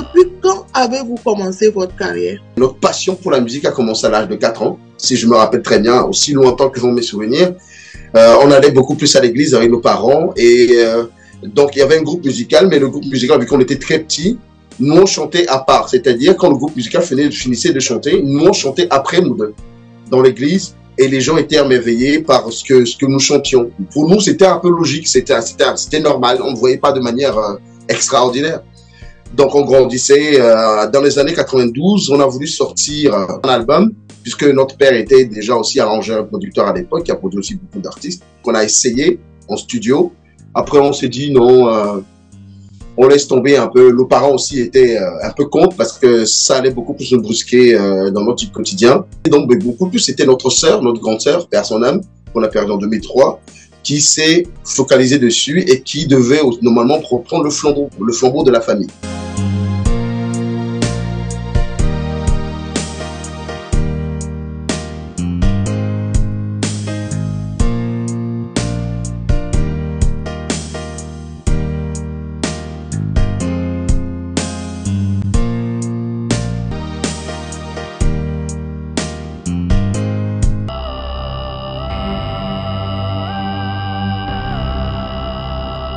depuis quand avez-vous commencé votre carrière? Notre passion pour la musique a commencé à l'âge de 4 ans, si je me rappelle très bien, aussi longtemps que vont mes souvenirs. On allait beaucoup plus à l'église avec nos parents et donc il y avait un groupe musical, mais le groupe musical, vu qu'on était très petits, nous on chantait à part, c'est-à-dire quand le groupe musical finissait de chanter, nous on chantait après nous deux, dans l'église, et les gens étaient émerveillés par ce que nous chantions. Pour nous, c'était un peu logique, c'était normal, on ne voyait pas de manière extraordinaire. Donc on grandissait, dans les années 92, on a voulu sortir un album, puisque notre père était déjà aussi arrangeur et producteur à l'époque, qui a produit aussi beaucoup d'artistes. On a essayé en studio. Après, on s'est dit non, on laisse tomber un peu. Nos parents aussi étaient un peu contre parce que ça allait beaucoup plus nous brusquer dans notre quotidien. Et donc, beaucoup plus, c'était notre sœur, notre grande sœur, père son âme, qu'on a perdu en 2003, qui s'est focalisée dessus et qui devait normalement reprendre le flambeau de la famille.